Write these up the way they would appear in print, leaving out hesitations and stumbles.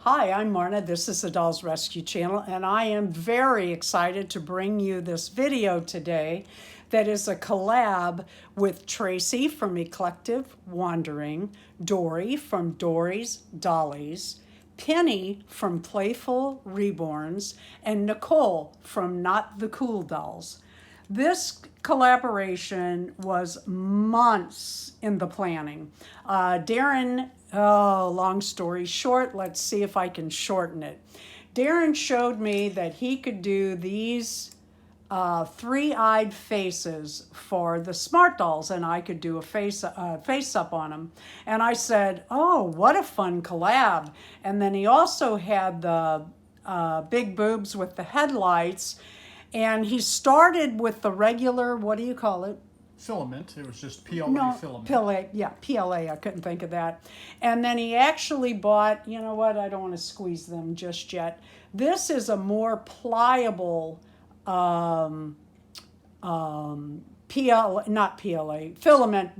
Hi, I'm Marna. This is the Dolls Rescue Channel, and I am very excited to bring you this video today that is a collab with Tracy from Eclective Wandering, Dory from Dory's Dollies, Penny from Playful Reborns, and Nicole from Not the Cool Dolls. This collaboration was months in the planning. Darren, long story short, let's see if I can shorten it. Darren showed me that he could do these three-eyed faces for the Smart Dolls, and I could do a face up on them. And I said, oh, what a fun collab. And then he also had the big boobs with the headlights. And he started with the regular, what do you call it? Filament. It was just PLA filament. PLA. I couldn't think of that. And then he actually bought, you know what? I don't want to squeeze them just yet. This is a more pliable filament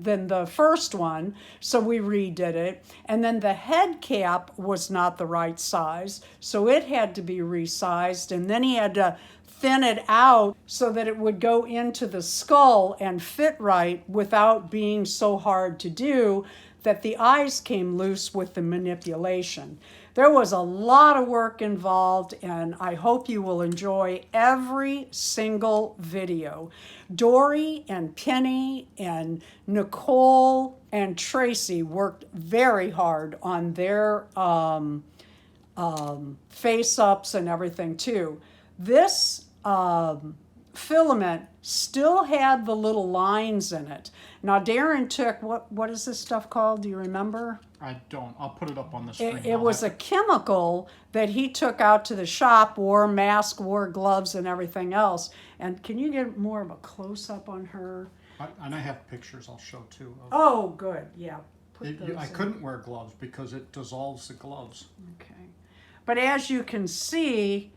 than the first one, so we redid it. And then the head cap was not the right size, so it had to be resized, and then he had to thin it out so that it would go into the skull and fit right without being so hard to do that the eyes came loose with the manipulation. There was a lot of work involved, and I hope you will enjoy every single video. Dory and Penny and Nicole and Tracy worked very hard on their face-ups and everything too. This filament still had the little lines in it. Now Darren took, what is this stuff called? Do you remember? I don't. I'll put it up on the screen. It was a chemical that he took out to the shop, wore mask, wore gloves and everything else. And can you get more of a close-up on her? And I have pictures I'll show too. Oh, good. Yeah. I couldn't wear gloves because it dissolves the gloves. Okay. But as you can see,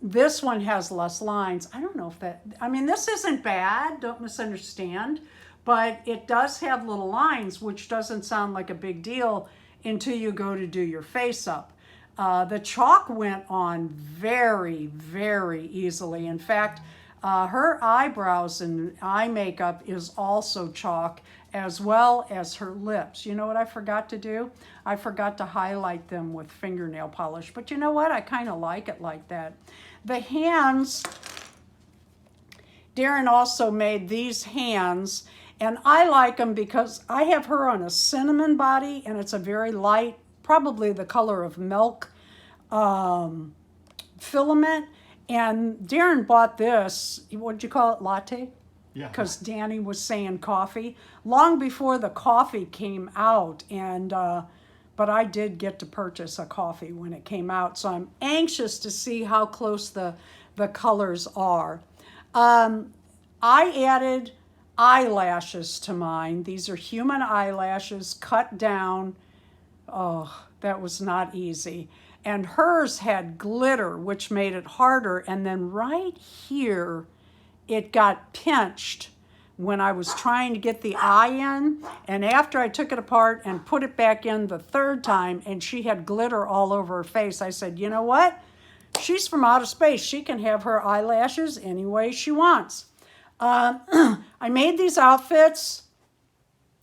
this one has less lines. I don't know if that, I mean, this isn't bad, don't misunderstand, but it does have little lines, which doesn't sound like a big deal until you go to do your face up. The chalk went on very, very easily. In fact, her eyebrows and eye makeup is also chalk, as well as her lips. You know what I forgot to do? I forgot to highlight them with fingernail polish. But you know what? I kind of like it like that. The hands, Darren also made these hands, and I like them because I have her on a cinnamon body, and it's a very light, probably the color of milk filament. And Darren bought this, what'd you call it, latte? Yeah. Because Danny was saying coffee, long before the coffee came out. And but I did get to purchase a coffee when it came out, so I'm anxious to see how close the colors are. I added eyelashes to mine. These are human eyelashes cut down. Oh, that was not easy. And hers had glitter, which made it harder. And then right here, it got pinched when I was trying to get the eye in. And after I took it apart and put it back in the third time, and she had glitter all over her face, I said, you know what? She's from outer space. She can have her eyelashes any way she wants. I made these outfits.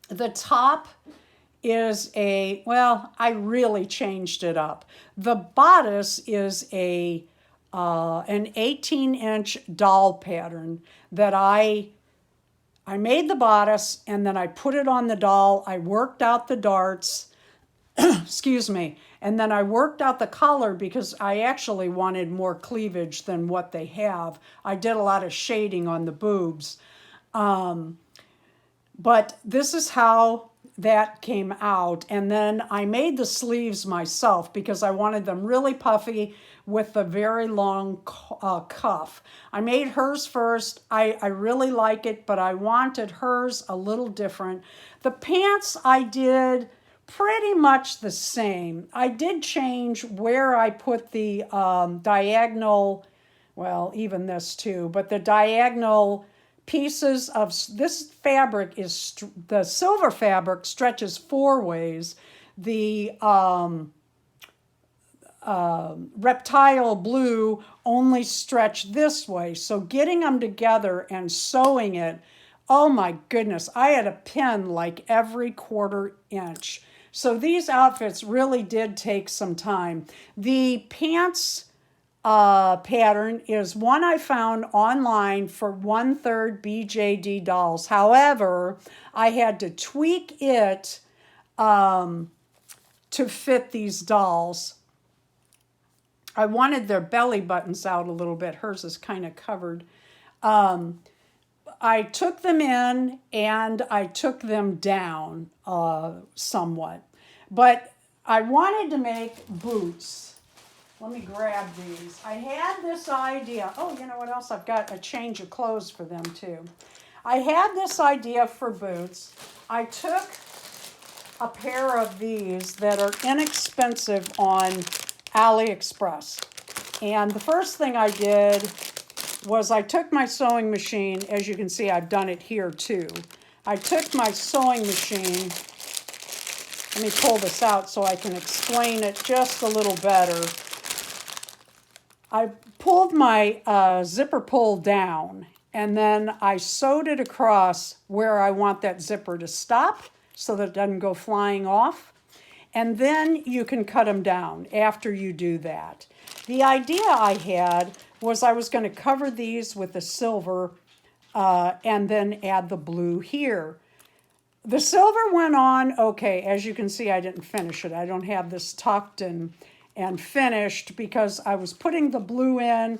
The top is well, I really changed it up. The bodice is an 18-inch doll pattern that I made the bodice, and then I put it on the doll. I worked out the darts, excuse me, and then I worked out the collar because I actually wanted more cleavage than what they have. I did a lot of shading on the boobs. But this is how that came out. And then I made the sleeves myself because I wanted them really puffy with a very long cuff. I made hers first. I really like it, but I wanted hers a little different. The pants I did pretty much the same. I did change where I put the diagonal, well, even this too, but the diagonal pieces of this fabric is, the silver fabric stretches 4 ways. the reptile blue only stretched this way. So getting them together and sewing it, oh my goodness, I had to pin like every 1/4 inch. So these outfits really did take some time. The pants pattern is one I found online for 1/3 BJD dolls. However, I had to tweak it to fit these dolls. I wanted their belly buttons out a little bit. Hers is kind of covered. I took them in and I took them down somewhat. But I wanted to make boots. Let me grab these. I had this idea. Oh, you know what else? I've got a change of clothes for them too. I had this idea for boots. I took a pair of these that are inexpensive on AliExpress. And the first thing I did was I took my sewing machine. As you can see, I've done it here too. I took my sewing machine. Let me pull this out so I can explain it just a little better. I pulled my zipper pull down, and then I sewed it across where I want that zipper to stop so that it doesn't go flying off. And then you can cut them down after you do that. The idea I had was I was going to cover these with the silver and then add the blue here. The silver went on okay. As you can see, I didn't finish it. I don't have this tucked and finished because I was putting the blue in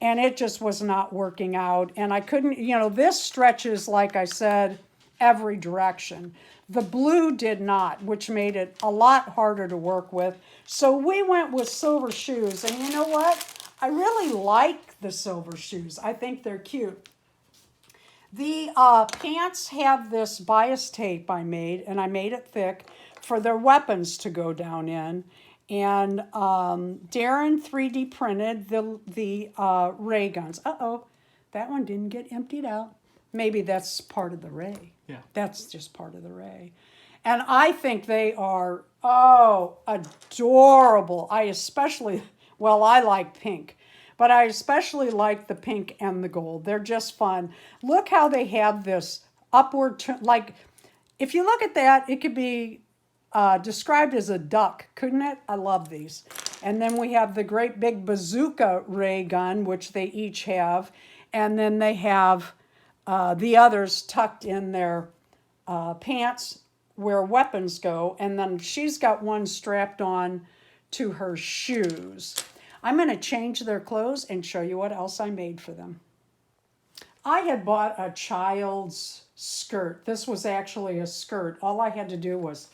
and it just was not working out. And I couldn't, this stretches, like I said, every direction. The blue did not, which made it a lot harder to work with. So we went with silver shoes. And you know what? I really like the silver shoes. I think they're cute. The pants have this bias tape I made, and I made it thick for their weapons to go down in. And Darren 3D printed the ray guns. Uh-oh, that one didn't get emptied out. Maybe that's part of the ray. Yeah. That's just part of the ray. And I think they are, adorable. I like pink. But I especially like the pink and the gold. They're just fun. Look how they have this upward, if you look at that, it could be described as a duck, couldn't it? I love these. And then we have the great big bazooka ray gun, which they each have. And then they have the others tucked in their pants where weapons go. And then she's got one strapped on to her shoes. I'm going to change their clothes and show you what else I made for them. I had bought a child's skirt. This was actually a skirt. All I had to do was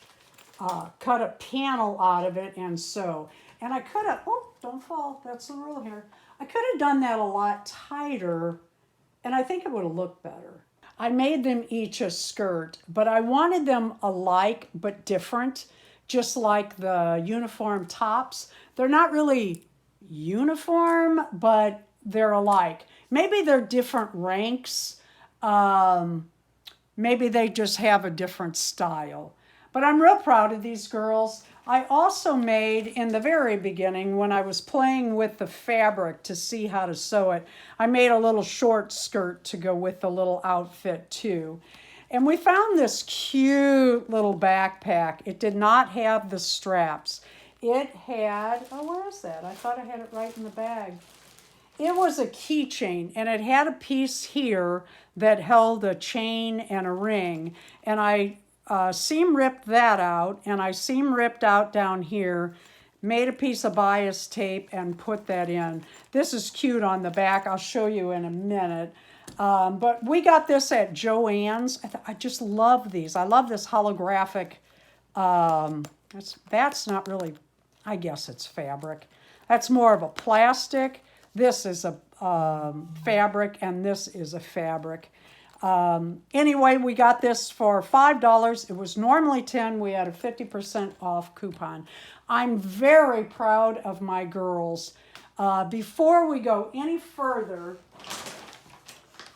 cut a panel out of it and sew. And I could have, don't fall, that's the rule here. I could have done that a lot tighter, and I think it would have looked better. I made them each a skirt, but I wanted them alike but different, just like the uniform tops. They're not really uniform, but they're alike. Maybe they're different ranks. Maybe they just have a different style. But I'm real proud of these girls. I also made, in the very beginning, when I was playing with the fabric to see how to sew it, I made a little short skirt to go with the little outfit too. And we found this cute little backpack. It did not have the straps. It had, where is that? I thought I had it right in the bag. It was a keychain, and it had a piece here that held a chain and a ring. And I seam ripped that out, and I seam ripped out down here, made a piece of bias tape, and put that in. This is cute on the back. I'll show you in a minute. But we got this at Joann's. I just love these. I love this holographic. That's not really, I guess it's fabric. That's more of a plastic. This is a fabric, and this is a fabric. Anyway, we got this for $5. It was normally $10. We had a 50% off coupon. I'm very proud of my girls. Before we go any further,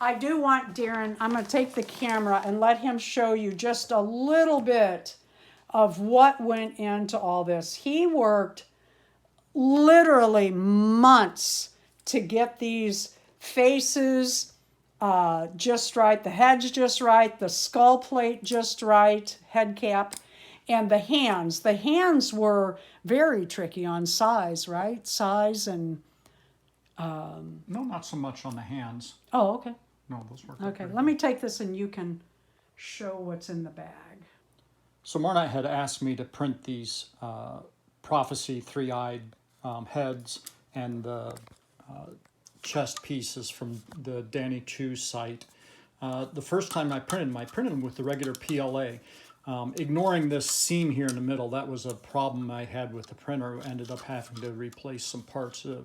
I do want Darren, I'm going to take the camera and let him show you just a little bit of what went into all this. He worked literally months to get these faces just right, the heads just right, the skull plate just right, head cap, and the hands. The hands were very tricky on size, right? Size and... No, not so much on the hands. Oh, okay. No, those work. Okay, let me take this and you can show what's in the bag. So Marna had asked me to print these prophecy three-eyed heads and the chest pieces from the Danny Chu site. The first time I printed them with the regular PLA. Ignoring this seam here in the middle, that was a problem I had with the printer. I ended up having to replace some parts. The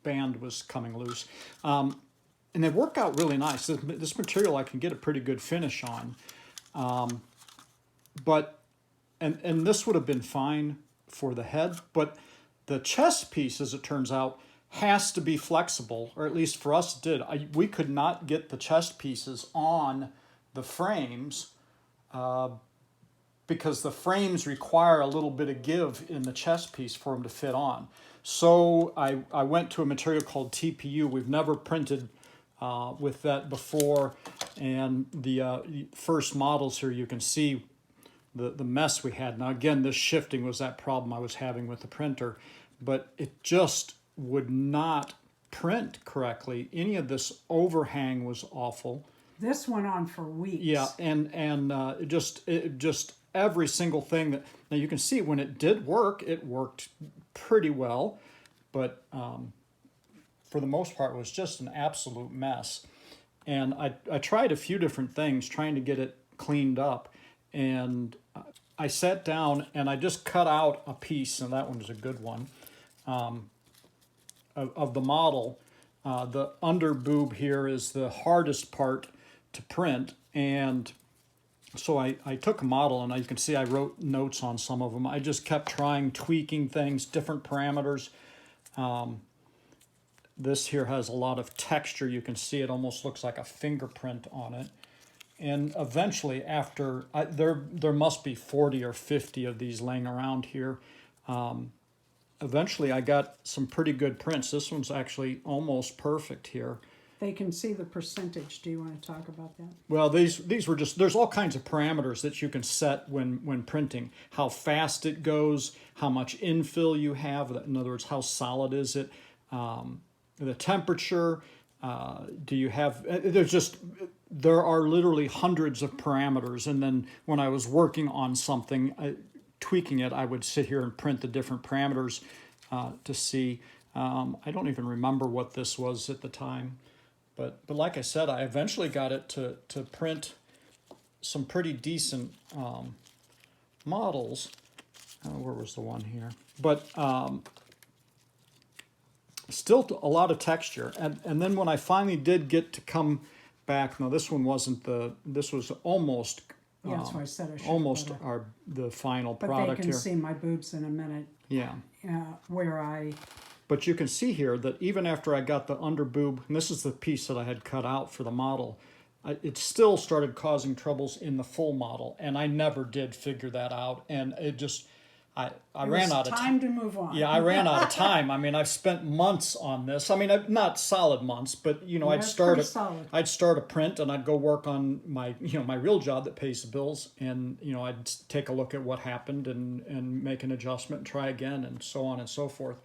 band was coming loose. And they work out really nice. This material I can get a pretty good finish on. But this would have been fine for the head, but the chest piece, as it turns out, has to be flexible, or at least for us it did. We could not get the chest pieces on the frames because the frames require a little bit of give in the chest piece for them to fit on. So I went to a material called TPU. We've never printed with that before, and the first models here you can see the mess we had. Now again, this shifting was that problem I was having with the printer, but it just would not print correctly. Any of this overhang was awful. This went on for weeks. Yeah, and it just every single thing that, now you can see when it did work, it worked pretty well, but for the most part it was just an absolute mess. And I tried a few different things trying to get it cleaned up, and I sat down and I just cut out a piece, and that one was a good one, of the model. The under boob here is the hardest part to print, and so I took a model, and you can see I wrote notes on some of them. I just kept trying, tweaking things, different parameters. This here has a lot of texture. You can see it almost looks like a fingerprint on it. And eventually, after, there must be 40 or 50 of these laying around here. Eventually, I got some pretty good prints. This one's actually almost perfect here. They can see the percentage. Do you want to talk about that? Well, these were just, there's all kinds of parameters that you can set when printing. How fast it goes, how much infill you have, in other words, how solid is it, the temperature, do you have, there are literally hundreds of parameters, and then when I was working on something, tweaking it, I would sit here and print the different parameters to see. I don't even remember what this was at the time. But like I said, I eventually got it to print some pretty decent models. Where was the one here? But still a lot of texture. And then when I finally did get to come back, no, this one wasn't this was almost, Yeah, that's why I said I should. almost the final product here. But they can see my boobs in a minute. Yeah. Where I... But you can see here that even after I got the under boob, and this is the piece that I had cut out for the model, it still started causing troubles in the full model, and I never did figure that out. And it just, I ran out of time to move on. Yeah, I ran out of time. I mean, I've spent months on this. I mean, not solid months, but you know, Yeah, I'd start solid. a print, and I'd go work on my my real job that pays the bills, and I'd take a look at what happened and make an adjustment and try again, and so on and so forth.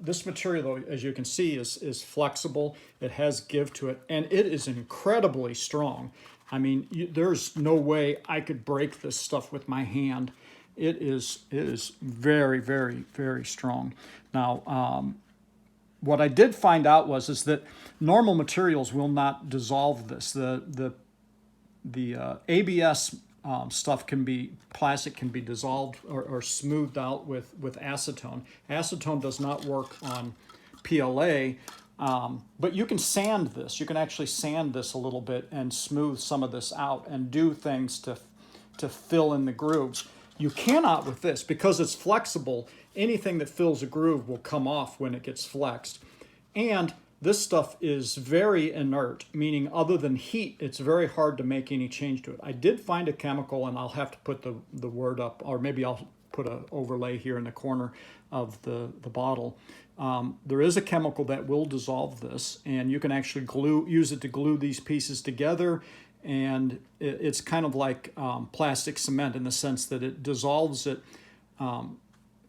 This material, though, as you can see, is flexible. It has give to it, and it is incredibly strong. I mean, there's no way I could break this stuff with my hand. It is very, very, very strong. Now, what I did find out is that normal materials will not dissolve this. The ABS stuff plastic can be dissolved or smoothed out with acetone. Acetone does not work on PLA, but you can sand this. You can actually sand this a little bit and smooth some of this out and do things to fill in the grooves. You cannot with this, because it's flexible. Anything that fills a groove will come off when it gets flexed. And This stuff is very inert, meaning other than heat, it's very hard to make any change to it. I did find a chemical, and I'll have to put the word up, or maybe I'll put an overlay here in the corner of the bottle. There is a chemical that will dissolve this, and you can actually use it to glue these pieces together, and it's kind of like plastic cement in the sense that it dissolves it,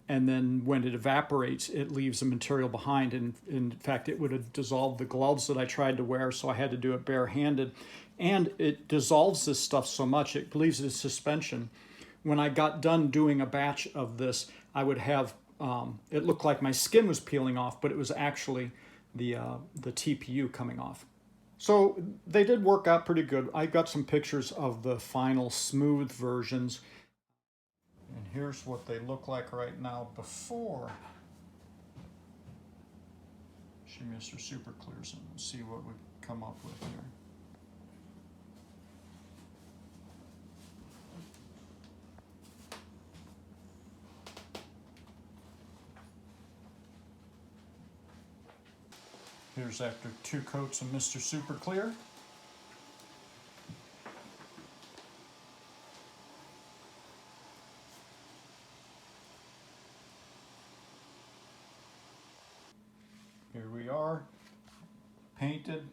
and then when it evaporates, it leaves a material behind. And in fact, it would have dissolved the gloves that I tried to wear, so I had to do it barehanded. And it dissolves this stuff so much, it leaves it in suspension. When I got done doing a batch of this, I would have, it looked like my skin was peeling off, but it was actually the TPU coming off. So they did work out pretty good. I got some pictures of the final smooth versions. And here's what they look like right now before she Mr. Super clears them. We'll see what we come up with here. Here's after 2 coats of Mr. Super Clear. Here we are, painted,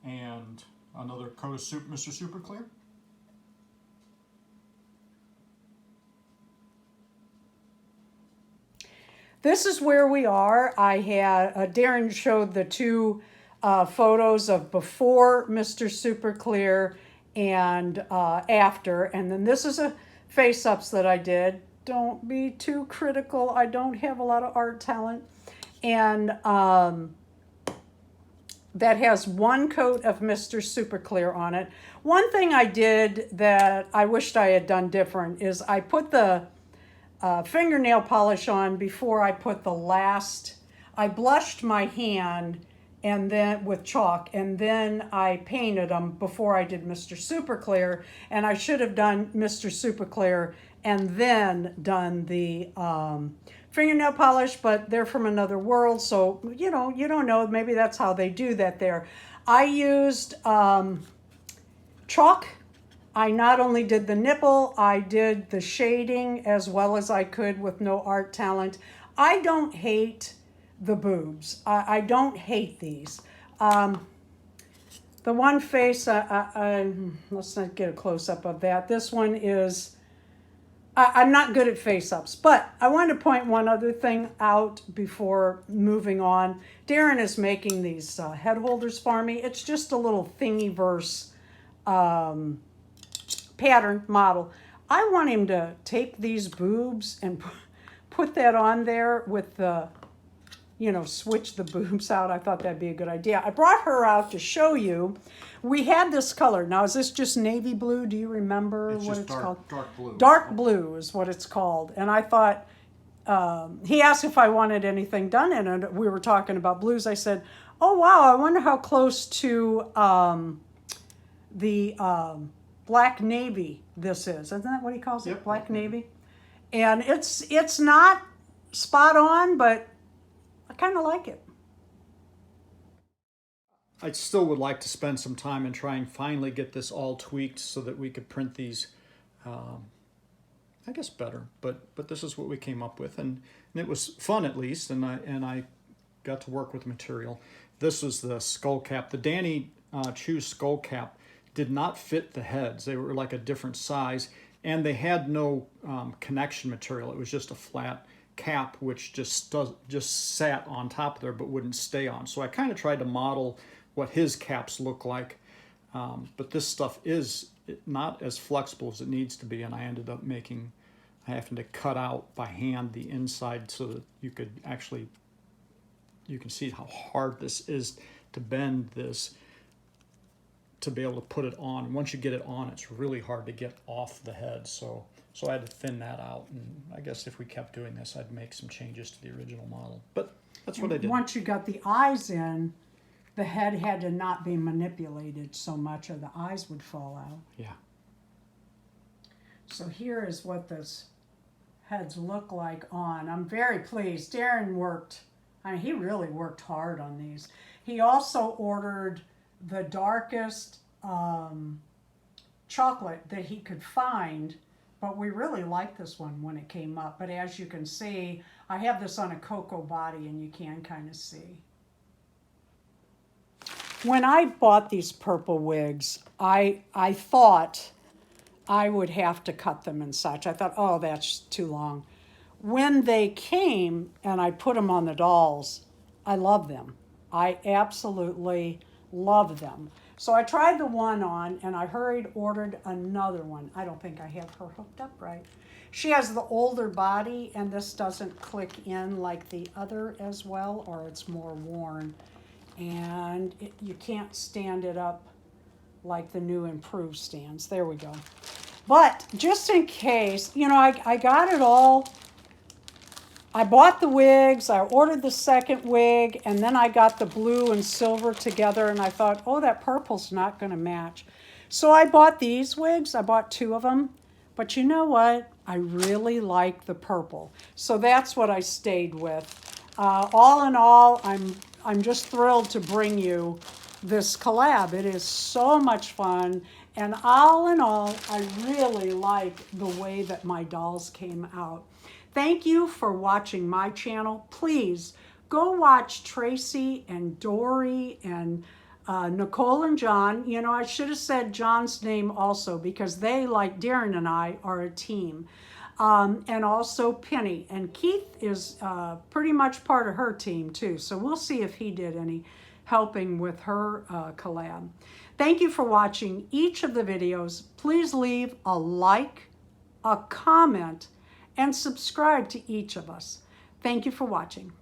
and another coat of Mr. Super Clear. This is where we are. I had, Darren showed the 2 photos of before Mr. Super Clear and after. And then this is a face-ups that I did. Don't be too critical. I don't have a lot of art talent. And that has 1 coat of Mr. Super Clear on it. One thing I did that I wished I had done different is I put the fingernail polish on before I put the last. I blushed my hand and then with chalk, and then I painted them before I did Mr. Super Clear, and I should have done Mr. Super Clear and then done the fingernail polish, but they're from another world, so you know, you don't know, maybe that's how they do that there. I used chalk. I not only did the nipple, I did the shading as well as I could with no art talent. I don't hate the boobs. I don't hate these. The one face, let's not get a close-up of that. This one is, I'm not good at face-ups, but I wanted to point one other thing out before moving on. Darren is making these head holders for me. It's just a little thingiverse pattern model. I want him to take these boobs and put that on there with the, you know, switch the boobs out. I thought that'd be a good idea. I brought her out to show you. We had this color. Now, is this just navy blue? Do you remember what it's called? Dark blue. Dark blue is what it's called. And I thought, he asked if I wanted anything done in it. We were talking about blues. I said, oh, wow, I wonder how close to the black navy this is. Isn't that what he calls it? Yep. Black navy. And it's not spot on, but I kind of like it. I still would like to spend some time and try and finally get this all tweaked so that we could print these, I guess, better. But this is what we came up with, and it was fun at least, and I got to work with material. This was the skull cap. The Danny Chu skull cap did not fit the heads. They were like a different size, and they had no connection material. It was just a flat cap, which just sat on top there but wouldn't stay on. So I kind of tried to model what his caps look like, but this stuff is not as flexible as it needs to be, and I ended up having to cut out by hand the inside so that you can see how hard this is to bend this to be able to put it on. Once you get it on, it's really hard to get off the head. So I had to thin that out, and I guess if we kept doing this, I'd make some changes to the original model. But that's what I did. Once you got the eyes in, the head had to not be manipulated so much or the eyes would fall out. Yeah. So here is what those heads look like on. I'm very pleased. Darren worked I mean, he really worked hard on these. He also ordered the darkest chocolate that he could find, but we really liked this one when it came up. But as you can see, I have this on a cocoa body and you can kind of see. When I bought these purple wigs, I thought I would have to cut them and such. I thought, oh, that's too long. When they came and I put them on the dolls, I love them. I absolutely love them. So I tried the one on and I ordered another one. I don't think I have her hooked up right. She has the older body and this doesn't click in like the other as well, or it's more worn. And you can't stand it up like the new improved stands. There we go. But just in case, you know, I got it all. I bought the wigs, I ordered the second wig, and then I got the blue and silver together, and I thought, oh, that purple's not going to match. So I bought these wigs. I bought 2 of them. But you know what? I really like the purple. So that's what I stayed with. All in all, I'm just thrilled to bring you this collab. It is so much fun. And all in all, I really like the way that my dolls came out. Thank you for watching my channel. Please go watch Tracy and Dory and Nicole and John. You know, I should have said John's name also because they, like Darren and I, are a team. And also Penny. And Keith is pretty much part of her team too. So we'll see if he did any helping with her collab. Thank you for watching each of the videos. Please leave a like, a comment, and subscribe to each of us. Thank you for watching.